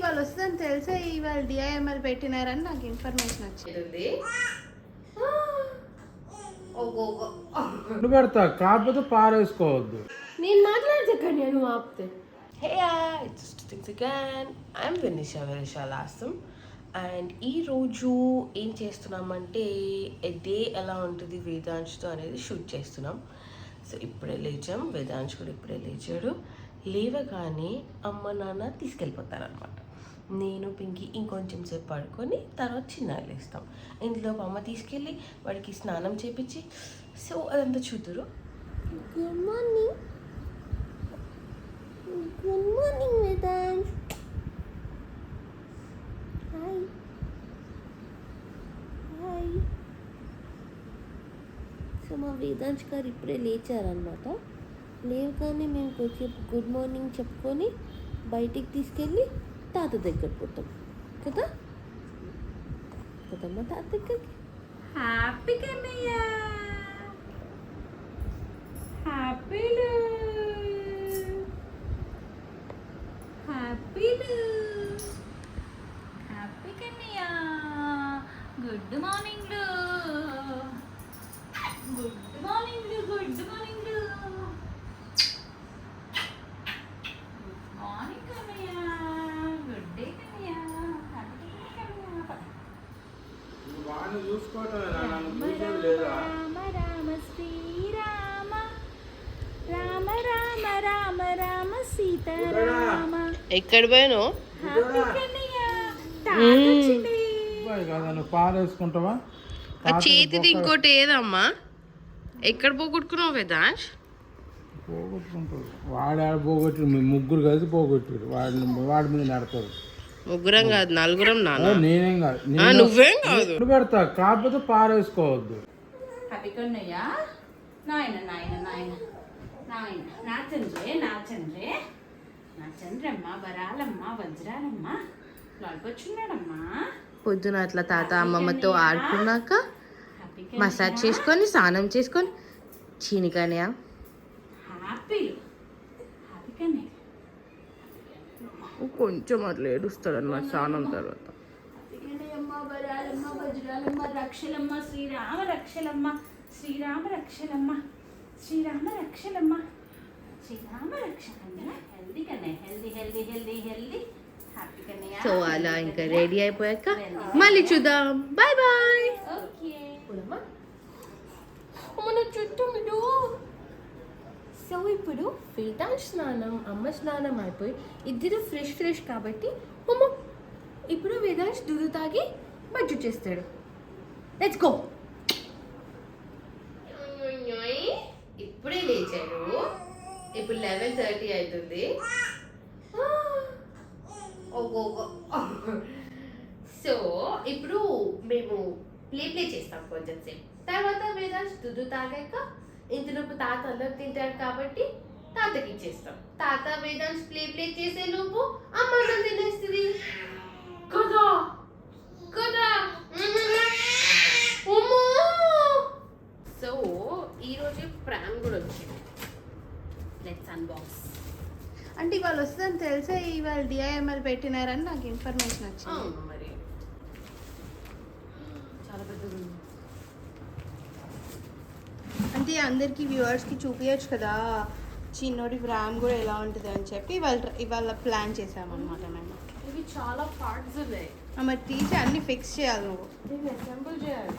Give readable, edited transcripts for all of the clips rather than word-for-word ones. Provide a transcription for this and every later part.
ఇవాళ వస్తుందని తెలిసే ఇవాళ డిఐఎంఎల్ పెట్టినారని నాకు ఇన్ఫర్మేషన్ వచ్చింది. పెడతా కాకపోతే పారేసుకోవద్దు. నేను మాట్లాడితే నేను ఆపితే. Hey it's things again I'm Vinisha and ఈరోజు ఏం చేస్తున్నామంటే డే ఎలా ఉంటుంది వేదాంశ్తో అనేది షూట్ చేస్తున్నాం. సో ఇప్పుడే లేచాం, వేదాంశ్ కూడా ఇప్పుడే లేచాడు. లేవగానే అమ్మ నాన్న తీసుకెళ్ళిపోతారనమాట. నేను పింకీ ఇంకొంచెం సేపు పడుకొని తర్వాత చిన్నగా లేస్తాం. ఇంట్లో అమ్మ తీసుకెళ్ళి వాడికి స్నానం చేపించి సో అదంతా చూద్దరు. Good morning, good morning Vedansh. Hi hi. So మా వేదాంశ్ గారు ఇప్పుడే లేచారనమాట. లేవగానే మేము కొంచెం గుడ్ మార్నింగ్ చెప్పుకొని బయటికి తీసుకెళ్ళి తాత దగ్గర పోతాం కదా. కదమ్మా తాత దగ్గరికి. హ్యాపీ కన్నయ్య, హ్యాపీలు హ్యాపీలు happy Kannayya. Good morning, good morning, good morning. Rama Rama Srirama Rama Rama Rama Rama Sitarama. ఎక్కడ పోయాను? పారేసుకుంటావా? చేతిది ఇంకోటి ఏదమ్మా? ఎక్కడ పోగొట్టుకున్నావు వేదాంశ్? పోగొట్టుకుంటారు వాడు. ఆడ పోగొట్టారు, మీ ముగ్గురు కలిసి పోగొట్టారు. వాడి మీద నడతారు. ముగ్గురం కాదు, నలుగురం. నేనేం కాదు, నువ్వేం కాదు. పెడతా కాకపోతే పారేసుకోవద్దు. హ్యాపీ కన్నయ్య. నాయన నాయన నాయన నాయన నాచండ్రే నాచండ్రే నాచండ్రమ్మ వరాలమ్మ వజ్రాలమ్మ లాల్పొచ్చున్నాడమ్మా. పొద్దున అట్లా తాత అమ్మమ్మతో ఆడుకున్నాక మసాజ్ చేసుకొని స్నానం చేసుకొని చీనికన్య హ్యాపీ హ్యాపీ కన్నయ్య. కొంచెం అట్లా ఏడుస్తాడు అన్నమాట స్నానం తర్వాత. వరాలమ్మ వజ్రాలమ్మ రక్షలమ్మ శ్రీరామ రక్షలమ్మ శ్రీరామ రక్షలమ్మ శ్రీరామ రక్షలమ్మ శ్రీరామ రక్షలమ్మ. Healthy Kannayya, healthy healthy healthy healthy happy Kannayya. So అలా ఇంకా రెడీ అయిపోయాక మళ్ళీ చూద్దాం. Bye bye. ఓకే చుట్టూ. సో ఇప్పుడు వేదాంశ్ స్నానం అమ్మ స్నానం అయిపోయి ఇద్దరు ఫ్రెష్ కాబట్టి అమ్మ ఇప్పుడు వేదాంశ్ దూదు తాగి బజ్జు చేస్తాడు. Let's go. ఇప్పుడే లేచాడు. ఇప్పుడు 11:30 అవుతుంది. సో ఇప్పుడు మేము ప్లే చేస్తాం కొంచెం సేపు. తర్వాత వేదాంశ్ దుద్దు తాగాక ఇంతలోపు తాత అన్నం తింటాడు కాబట్టి తాతకి ఇచ్చేస్తాం. తాత వేదాంశ్ ప్లే చేసే లోపు అమ్మ అన్నం తినేస్తుంది కదా కదా. సో ఈరోజు ప్రామ్ కూడా వచ్చింది. Let's unbox. అంటే ఇవాళ వస్తుందని తెలిసే ఇవాళ డిఐఎంఎల్ పెట్టినారని నాకు ఇన్ఫర్మేషన్ వచ్చింది. మరి చాలా పెద్దది. అంటే అందరికి వ్యూవర్స్కి చూపించచ్చు కదా చిన్నోడి బ్రామ్ కూడా ఎలా ఉంటుంది అని చెప్పి ఇవాళ ప్లాన్ చేసామన్నమాట మేము. ఇవి చాలా పార్ట్స్ ఉన్నాయి. మరి తీసి అన్ని ఫిక్స్ చేయాలి నువ్వు. దీన్ని అసెంబుల్ చేయాలి.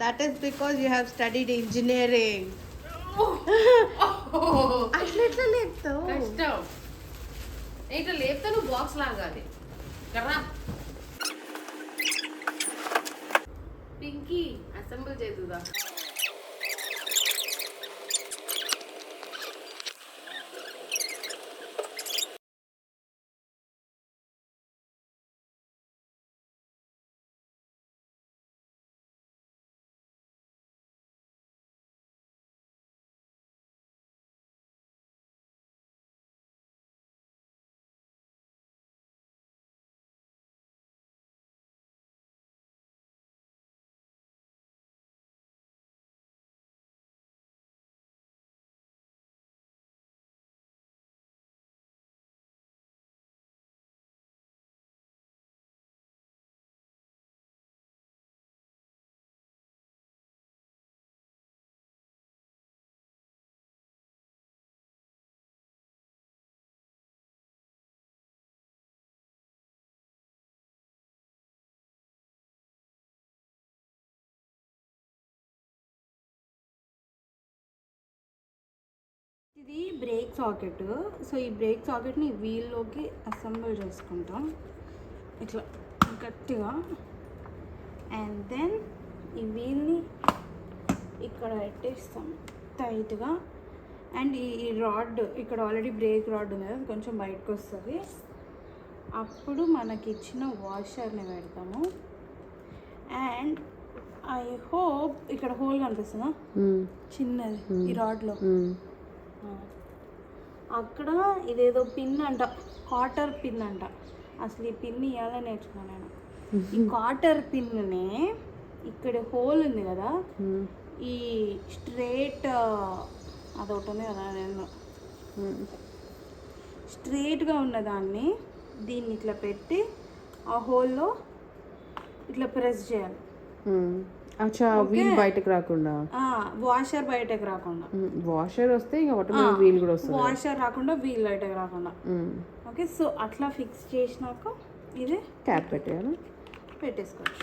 That is because you have studied engineering. అట్లా ఎట్లా లేపుతావు? కష్టం. ఇట్లా లేపితే నువ్వు బాక్స్ లాగాలి కదా. పింకీ అసెంబుల్ చేద్దా. ఇది బ్రేక్ సాకెట్. సో ఈ బ్రేక్ సాకెట్ని వీల్లోకి అసెంబుల్ చేసుకుంటాం ఇట్లా గట్టిగా. అండ్ దెన్ ఈ వీల్ని ఇక్కడ పెట్టేస్తాం టైట్గా. అండ్ ఈ రాడ్ ఇక్కడ ఆల్రెడీ బ్రేక్ రాడ్ ఉంది కదా, అది కొంచెం బయటకు వస్తుంది. అప్పుడు మనకి ఇచ్చిన వాషర్ని పెడతాము. అండ్ ఐ హోప్ ఇక్కడ హోల్ కనిపిస్తుందా చిన్నది ఈ రాడ్లో, అక్కడ ఇదేదో పిన్ అంట, కాటర్ పిన్ అంట. అసలు ఈ పిన్ ఇవ్వాలని నేర్చుకున్నాను. ఈ కాటర్ పిన్నే ఇక్కడ హోల్ ఉంది కదా, ఈ స్ట్రేట్ అదొకటి ఉంది కదా, నేను స్ట్రేట్గా ఉన్నదాన్ని దీన్ని ఇట్లా పెట్టి ఆ హోల్లో ఇట్లా ప్రెస్ చేయాలి. అచ్చా, వీల్ బయటకు రాకుండా, వాషర్ బయటకు రాకుండా. వాషర్ వస్తే ఇంకా ఆటోమేటిక్ వీల్ కూడా వస్తుంది. వాషర్ రాకుండా వీల్ బయటకు రాకుండా. ఓకే, సో అట్లా ఫిక్స్ చేసినాక ఇది క్యాప్ పెట్టేయాలి, పెట్టేసుకోవచ్చు.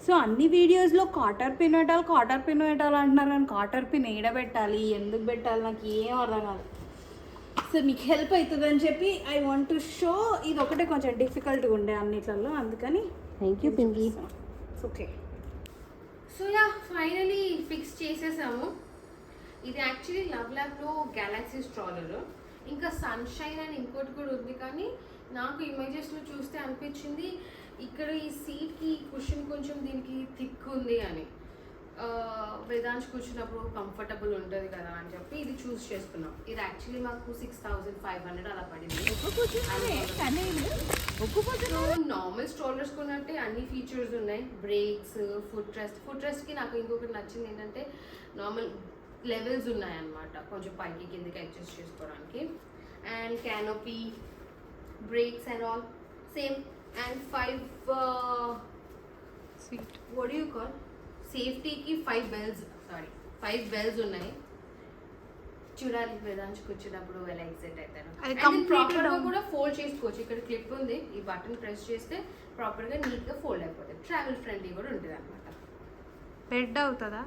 సో అన్ని వీడియోస్లో కాటర్ పిన్ పెట్టాలి అంటున్నారు, కానీ కాటర్ పిన్ ఏడబెట్టాలి, ఎందుకు పెట్టాలి నాకు ఏం అర్థం కాదు. సో మీకు హెల్ప్ అవుతుందని చెప్పి ఐ వాంట్ టు షో. ఇది ఒకటే కొంచెం డిఫికల్ట్గా ఉండే అన్నిట్లలో, అందుకని thank you Pinky. Okay, so yeah, finally fix చేసేసాము. ఇది యాక్చువల్లీ లవ్ ల్యాబ్లో గెలాక్సీ స్ట్రాలర్. ఇంకా సన్షైన్ అని ఇంకోటి కూడా ఉంది, కానీ నాకు ఇమేజెస్లో చూస్తే అనిపించింది ఇక్కడ ఈ సీట్కి కుషన్ కొంచెం దీనికి థిక్ ఉంది అని. వేదాంశ్ కూర్చున్నప్పుడు కంఫర్టబుల్ ఉంటుంది కదా అని చెప్పి ఇది చూస్ చేసుకున్నాం. ఇది యాక్చువల్లీ మాకు 6500 అలా పడింది. నార్మల్ స్ట్రోలర్స్ కొన్నట్టే అన్ని ఫీచర్స్ ఉన్నాయి. బ్రేక్స్, ఫుట్ రెస్ట్కి నాకు ఇంకొకటి నచ్చింది ఏంటంటే నార్మల్ లెవెల్స్ ఉన్నాయన్నమాట, కొంచెం పైకి కిందకి అడ్జస్ట్ చేసుకోవడానికి. And canopy, brakes and all same. And 5 what do you call సేఫ్టీకి 5 బెల్స్ ఉన్నాయి. చూడాలి వేదాంశకు వచ్చినప్పుడు ఎలా ఎక్సైట్ అవుతాను. ప్రాపర్గా కూడా ఫోల్డ్ చేసుకోవచ్చు. ఇక్కడ క్లిప్ ఉంది, ఈ బటన్ ప్రెస్ చేస్తే ప్రాపర్గా నీట్గా ఫోల్డ్ అయిపోతుంది. ట్రావెల్ ఫ్రెండ్లీ కూడా ఉంటుంది అనమాట. బెడ్ అవుతుందా?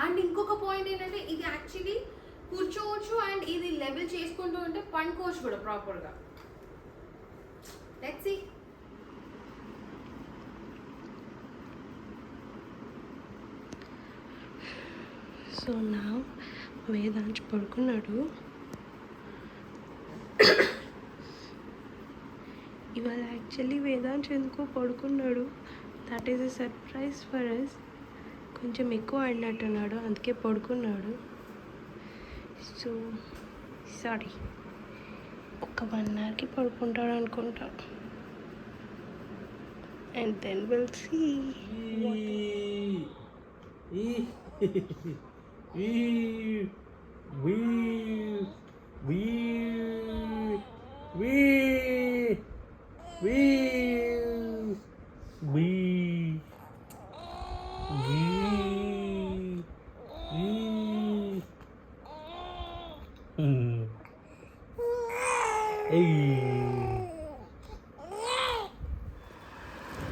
అండ్ ఇంకొక పాయింట్ ఏంటంటే ఇది యాక్చువల్లీ కూర్చోవచ్చు అండ్ ఇది లెవెల్ చేసుకుంటూ ఉంటే పండుకోవచ్చు కూడా ప్రాపర్గా. Let's see. సో నా వేదాంశ్ పడుకున్నాడు. ఇవాళ యాక్చువల్లీ వేదాంశ్ ఎందుకో పడుకున్నాడు. That is a surprise for us. కొంచెం ఎక్కువ ఆడినట్టున్నాడు, అందుకే పడుకున్నాడు. సో సారీ, ఒక 1 hourకి పడుకుంటాడు అనుకుంటా. And then will see.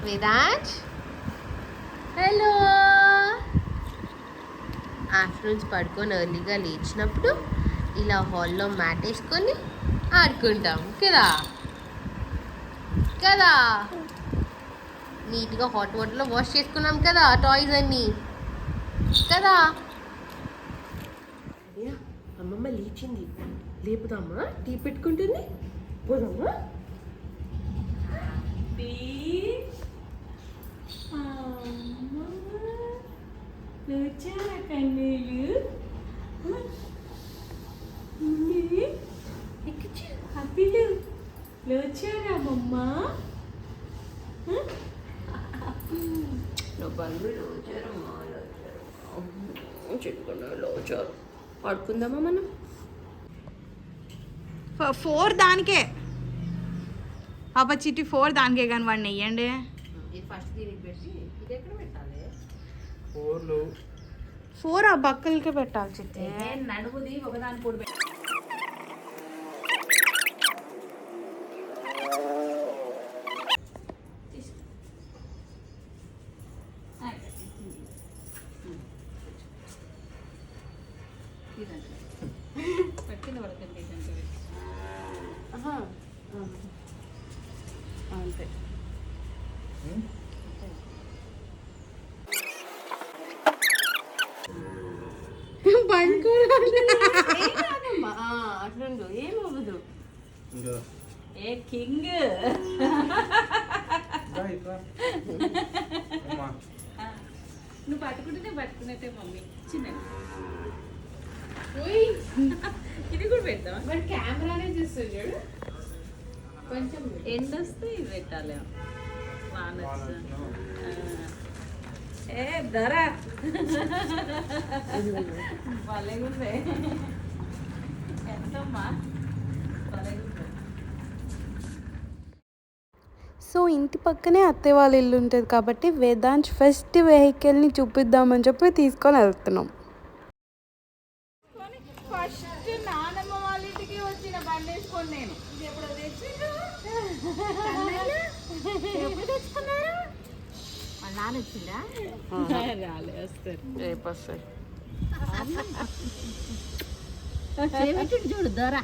Vedansh, hello. Afternoons పడుకొని ఎర్లీగా లేచినప్పుడు ఇలా హాల్లో మ్యాట్ వేసుకొని ఆడుకుంటాం కదా కదా. నీట్గా హాట్ వాటర్లో వాష్ చేసుకున్నాం కదా టాయ్స్ అన్నీ కదా. అమ్మమ్మ లేచింది, లేపుదామా? టీ పెట్టుకుంటుంది, పోదామా? లేచారా కన్నీళ్ళు? హ్యాపీలు లేచారా మమ్మ? పడుకుందామా మనం? 4 దానికే పాప చిట్టి, 4 దానికే కానీ వాడిని వెయ్యండి. ఫస్ట్ దీనికి పెట్టి ఇది ఎక్కడ పెట్టాలి? 4 ఆ బక్కలకే పెట్టాలి చిట్టి. నడుముది ఒకదాని పొడి పెట్టి అంతే. అట్లుండు ఏమవ్వదు. ఏ కింగ్ నువ్వు పట్టుకున్నట్టే మమ్మీ చిన్న ఇది కూడా పెడతావా? మరి కెమెరానే చూస్తుంది చూడు. కొంచెం ఎండ వస్తే ఇది పెట్టాలి. వానొచ్చు. ఏ ధర భలే ఉంది. ఎంతమ్మా భలే ఉంది. సో ఇంటి పక్కనే అత్తయ్య వాళ్ళ ఇల్లు ఉంటుంది కాబట్టి వేదాంశ్ ఫస్ట్ వెహికల్ని చూపిద్దామని చెప్పి తీసుకొని వెళ్తున్నాం. ఫస్ట్ నానమ్మ వాళ్ళ ఇంటికి వచ్చిన బండి వేసుకొని నేను ఎప్పుడు తెచ్చుకున్నారు. వాళ్ళ నాన్న వచ్చిందా? రాలే, వస్తారు రేపు వస్తాయి. చూడు దొర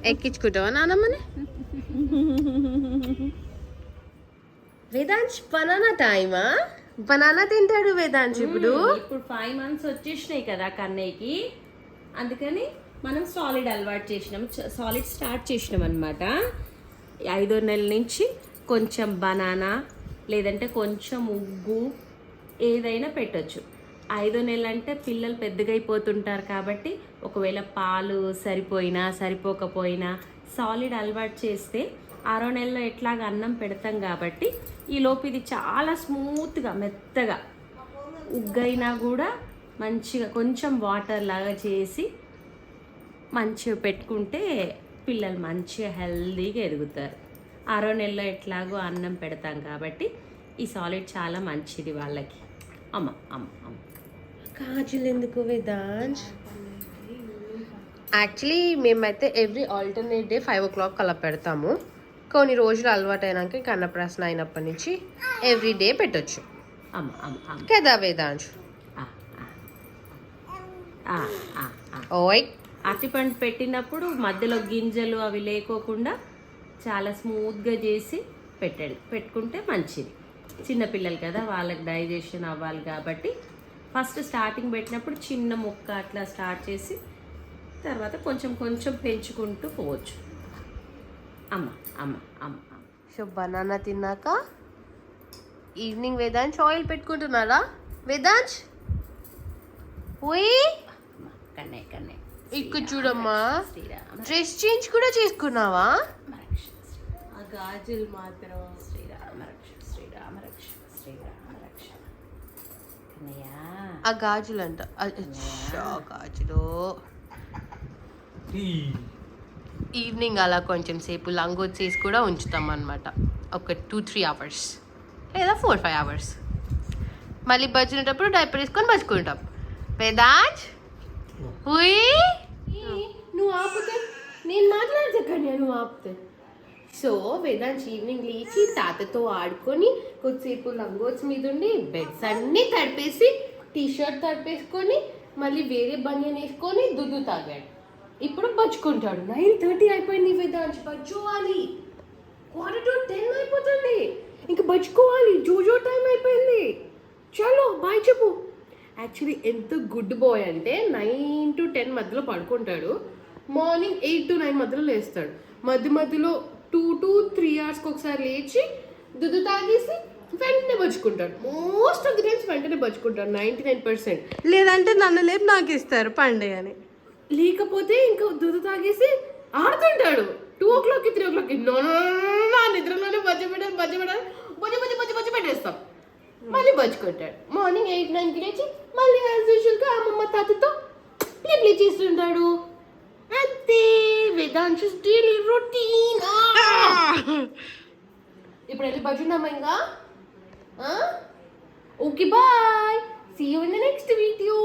ఎక్కించుకుంటావా నానమ్మని? వేదాంశ్ బనానా టైమా? బనానా తింటాడు వేదాంశ్ ఇప్పుడు. ఇప్పుడు 5 months వచ్చేసినాయి కదా కన్నయ్యకి, అందుకని మనం సాలిడ్ అలవాటు చేసినాం, సాలిడ్ స్టార్ట్ చేసినాం అనమాట. 5వ నెల నుంచి కొంచెం బనానా లేదంటే కొంచెం ఉగ్గు ఏదైనా పెట్టొచ్చు. 5వ నెల అంటే పిల్లలు పెద్దగా అయిపోతుంటారు కాబట్టి ఒకవేళ పాలు సరిపోకపోయినా సాలిడ్ అలవాటు చేస్తే 6వ నెలలో ఎట్లాగ అన్నం పెడతాం కాబట్టి ఈలోపు ఇది చాలా స్మూత్గా మెత్తగా ఉగ్గైనా కూడా మంచిగా కొంచెం వాటర్ లాగా చేసి మంచిగా పెట్టుకుంటే పిల్లలు మంచిగా హెల్తీగా ఎదుగుతారు. 6వ నెలలో ఎట్లాగో అన్నం పెడతాం కాబట్టి ఈ సాలిడ్ చాలా మంచిది వాళ్ళకి. అమ్మ అమ్మ అమ్మ కాజులు ఎందుకు వేదాంశ్? యాక్చువల్లీ మేమైతే ఎవ్రీ ఆల్టర్నేట్ డే 5 o'clock అలా పెడతాము. కొన్ని రోజులు అలవాటు అయినాక ఇంకా అన్నప్రాసన అయినప్పటి నుంచి ఎవ్రీ డే పెట్టొచ్చు అమ్మ అమ్మ అమ్మ కదా వేదాంశ్? ఓయ్ అరటిపండు పెట్టినప్పుడు మధ్యలో గింజలు అవి లేకోకుండా చాలా స్మూత్గా చేసి పెట్టుకుంటే మంచిది. చిన్నపిల్లలు కదా, వాళ్ళకి డైజెషన్ అవ్వాలి కాబట్టి ఫస్ట్ స్టార్టింగ్ పెట్టినప్పుడు చిన్న ముక్క అట్లా స్టార్ట్ చేసి తర్వాత కొంచెం కొంచెం పెంచుకుంటూ పోవచ్చు. అమ్మ అమ్మ అమ్మ అమ్మ సో బనానా తిన్నాక ఈవినింగ్ వేదాంశ్ ఆయిల్ పెట్టుకుంటున్నారా వేదాంశ్? ఓయ్ కన్నే కన్నే ఇక్కడ చూడమ్మా, శ్రీరామ డ్రెస్ చేంజ్ కూడా చేసుకున్నావా? ఆ గాజులు మాత్రం శ్రీరామ రక్ష శ్రీరామ రక్ష శ్రీరామ రక్ష. కన్నయ్య ఆ గాజులు అంట, గాజులు ఈవినింగ్ అలా కొంచెం సేపు లంగోచేసి కూడా ఉంచుతాం అనమాట. ఒక 2-3 hours లేదా 4-5 hours. మళ్ళీ బజ్జినప్పుడు డైపర్ వేసుకొని బజ్జుకుంటాం. వేదాంశ్ నువ్వు ఆపితే నేను మాట్లాడతాను, నువ్వు ఆపితే. సో వేదాంశ్ ఈవినింగ్ లేచి తాతతో ఆడుకొని కొద్దిసేపు లంగోట్స్ మీద ఉండి బెడ్స్ అన్నీ తడిపేసి టీషర్ట్ తడిపేసుకొని మళ్ళీ వేరే బనియన్ వేసుకొని దుద్దు తాగాడు. ఇప్పుడు బజ్జుకుంటాడు. 9:30 అయిపోయింది వేదాంశ్, బజ్జుకోవాలి. 9:45 అయిపోతుంది, ఇంక బజ్జుకోవాలి. జోజో టైం అయిపోయింది. చలో బాయ్ చెప్పు. యాక్చువల్లీ ఎంత గుడ్ బాయ్ అంటే 9 to 10 మధ్యలో పడుకుంటాడు. మార్నింగ్ 8 to 9 మధ్యలో లేస్తాడు. మధ్యలో 2 to 3 hours ఒకసారి లేచి దుద్దు తాగేసి వెంటనే బజ్జుకుంటాడు. మోస్ట్ ఆఫ్ ది టైమ్స్ వెంటనే బజ్జుకుంటాడు, 99%. లేదంటే నన్ను లేపు నాకు ఇస్తారు పండే అని. లేకపోతే ఇంకా దుద్దు తాగేసి ఆడుతుంటాడు 2 o'clock 3 o'clock. నా నిద్రలోనే బజ్జ పెట్టేస్తాం. మళ్ళీ బజ్జుకుంటాడు. మార్నింగ్ 8-9కి లేచి మళ్ళీ యాజ్ యూజువల్గా అమ్మమ్మ తాతతో ప్లే చేస్తుంటాడు. అంతే వేదాంశ్ డైలీ రొటీన్. ఇప్పుడు వెళ్ళి బజ్జున్నామా ఇంకా? Okay bye, see you in the next video.